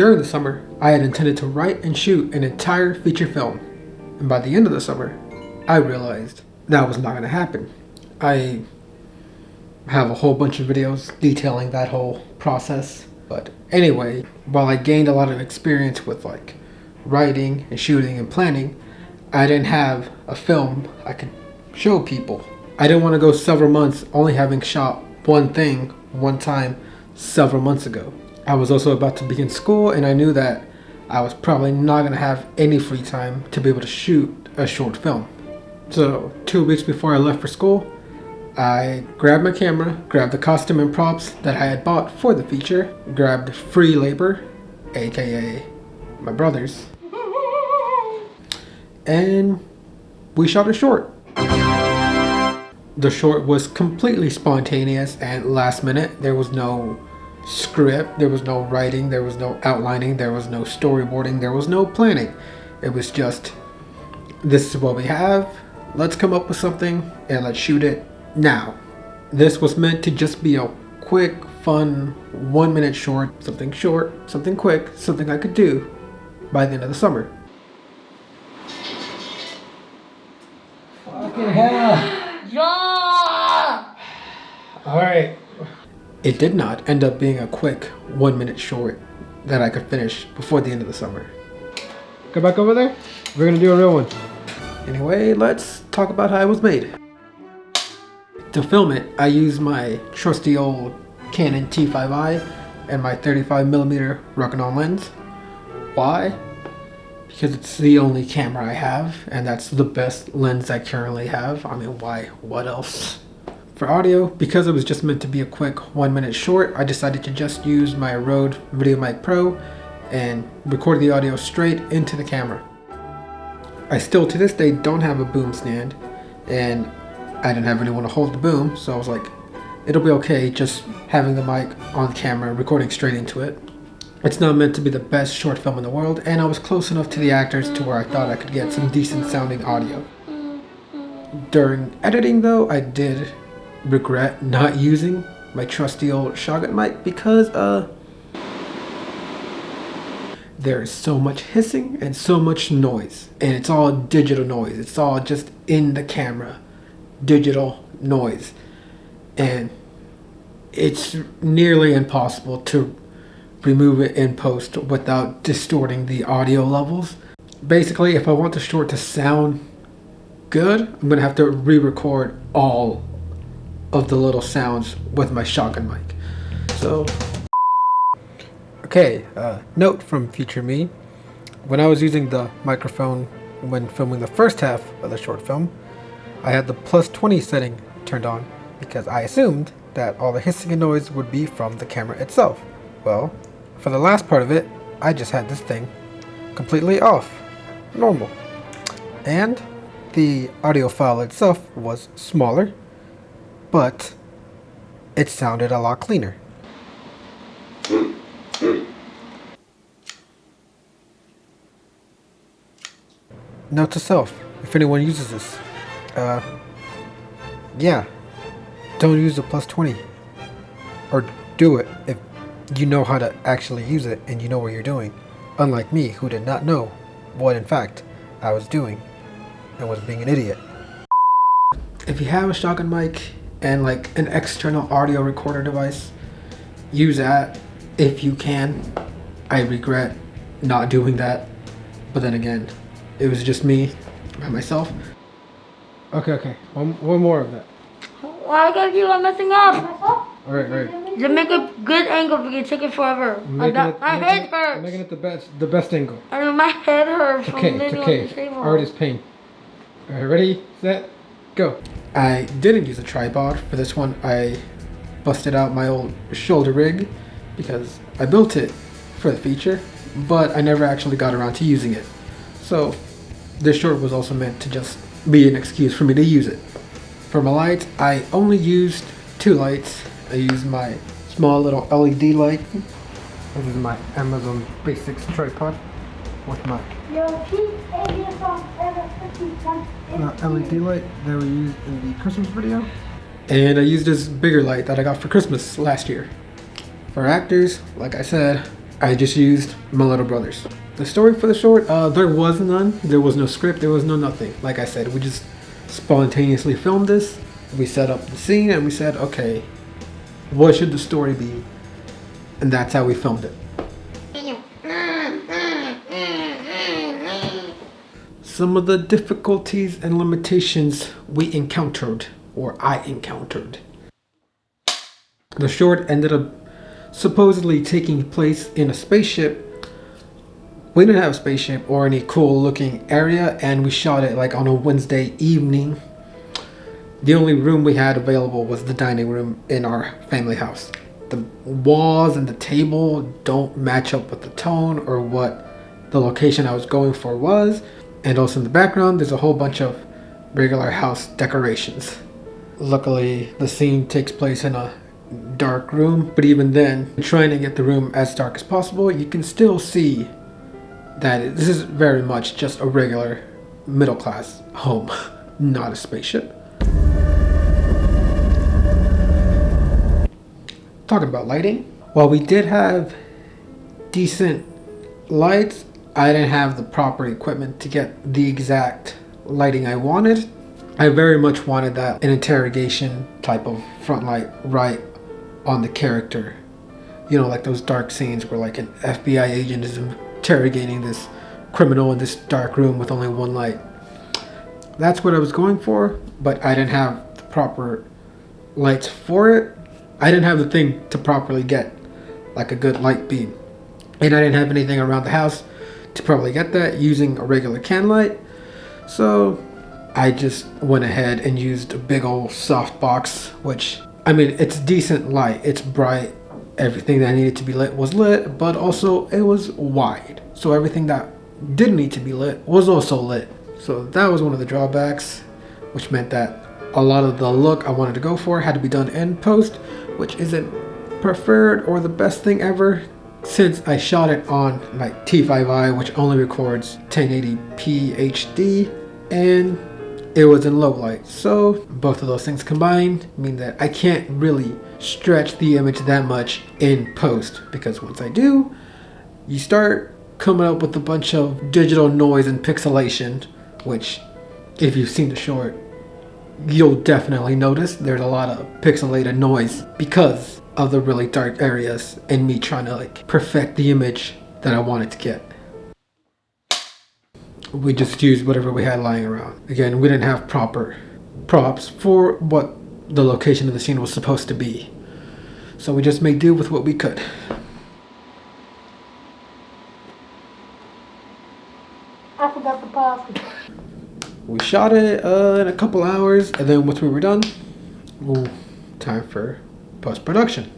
During the summer, I had intended to write and shoot an entire feature film. And by the end of the summer, I realized that was not going to happen. I have a whole bunch of videos detailing that whole process. But anyway, while I gained a lot of experience with like writing and shooting and planning, I didn't have a film I could show people. I didn't want to go several months only having shot one thing one time several months ago. I was also about to begin school, and I knew that I was probably not going to have any free time to be able to shoot a short film. So 2 weeks before I left for school, I grabbed my camera, grabbed the costume and props that I had bought for the feature, grabbed free labor, aka my brother's, and we shot a short. The short was completely spontaneous and last minute. There was no script, there was no writing, there was no outlining, there was no storyboarding, there was no planning. It was just, this is what we have, let's come up with something and let's shoot it now. This was meant to just be a quick, fun, 1 minute short, something quick, something I could do by the end of the summer. Fucking hell. Yeah! Alright. It did not end up being a quick 1 minute short that I could finish before the end of the summer. Go back over there. We're gonna do a real one. Anyway, let's talk about how it was made. To film it, I used my trusty old Canon T5i and my 35mm Rokinon lens. Why? Because it's the only camera I have, and that's the best lens I currently have. I mean, why? What else? For audio, because it was just meant to be a quick 1 minute short, I decided to just use my Rode VideoMic Pro and record the audio straight into the camera. I still to this day don't have a boom stand, and I didn't have anyone to hold the boom, so I was like, it'll be okay just having the mic on the camera and recording straight into it. It's not meant to be the best short film in the world, and I was close enough to the actors to where I thought I could get some decent sounding audio. During editing though, I did regret not using my trusty old shotgun mic because there is so much hissing and so much noise, and it's all digital noise. It's all just in the camera, digital noise, and it's nearly impossible to remove it in post without distorting the audio levels. Basically, if I want the short to sound good, I'm gonna have to re-record all of the little sounds with my shotgun mic. So, okay, note from future me. When I was using the microphone when filming the first half of the short film, I had the +20 setting turned on because I assumed that all the hissing and noise would be from the camera itself. Well, for the last part of it, I just had this thing completely off, normal. And the audio file itself was smaller, but it sounded a lot cleaner. Note to self, if anyone uses this, yeah, don't use the +20, or do it if you know how to actually use it and you know what you're doing, unlike me who did not know what in fact I was doing and was being an idiot. If you have a shotgun mic and like an external audio recorder device, use that if you can. I regret not doing that, but then again, it was just me by myself. Okay, one more of that. Why gotta keep on messing up? Alright. Just make a good angle because it take it forever. My head hurts. Making it the best angle. I mean, my head hurts from Okay, living it's on okay. this table. Art is pain. Alright, ready, set, go. I didn't use a tripod for this one. I busted out my old shoulder rig because I built it for the feature, but I never actually got around to using it. So this short was also meant to just be an excuse for me to use it. For my lights, I only used 2 lights. I used my small little LED light. This is my Amazon Basics tripod with my LED light that we used in the Christmas video. And I used this bigger light that I got for Christmas last year. For actors, like I said, I just used my little brothers. The story for the short, there was none. There was no script. There was no nothing. Like I said, we just spontaneously filmed this. We set up the scene and we said, okay, what should the story be? And that's how we filmed it. Some of the difficulties and limitations we encountered, or I encountered. The short ended up supposedly taking place in a spaceship. We didn't have a spaceship or any cool looking area, and we shot it like on a Wednesday evening. The only room we had available was the dining room in our family house. The walls and the table don't match up with the tone or what the location I was going for was. And also in the background, there's a whole bunch of regular house decorations. Luckily, the scene takes place in a dark room, but even then, trying to get the room as dark as possible, you can still see that this is very much just a regular middle-class home, not a spaceship. Talking about lighting, while we did have decent lights, I didn't have the proper equipment to get the exact lighting I wanted. I very much wanted that an interrogation type of front light right on the character. You know, like those dark scenes where like an FBI agent is interrogating this criminal in this dark room with only one light. That's what I was going for, but I didn't have the proper lights for it. I didn't have the thing to properly get like a good light beam. And I didn't have anything around the house to probably get that using a regular can light. So I just went ahead and used a big old softbox, which, I mean, it's decent light. It's bright. Everything that needed to be lit was lit, but also it was wide. So everything that didn't need to be lit was also lit. So that was one of the drawbacks, which meant that a lot of the look I wanted to go for had to be done in post, which isn't preferred or the best thing ever, since I shot it on my T5i, which only records 1080p HD, and it was in low light. So both of those things combined mean that I can't really stretch the image that much in post, because once I do, you start coming up with a bunch of digital noise and pixelation, which if you've seen the short, you'll definitely notice there's a lot of pixelated noise because of the really dark areas and me trying to like perfect the image that I wanted to get. We just used whatever we had lying around. Again, we didn't have proper props for what the location of the scene was supposed to be. So we just made do with what we could. I forgot the pasta. We shot it in a couple hours, and then once we were done, time for post-production.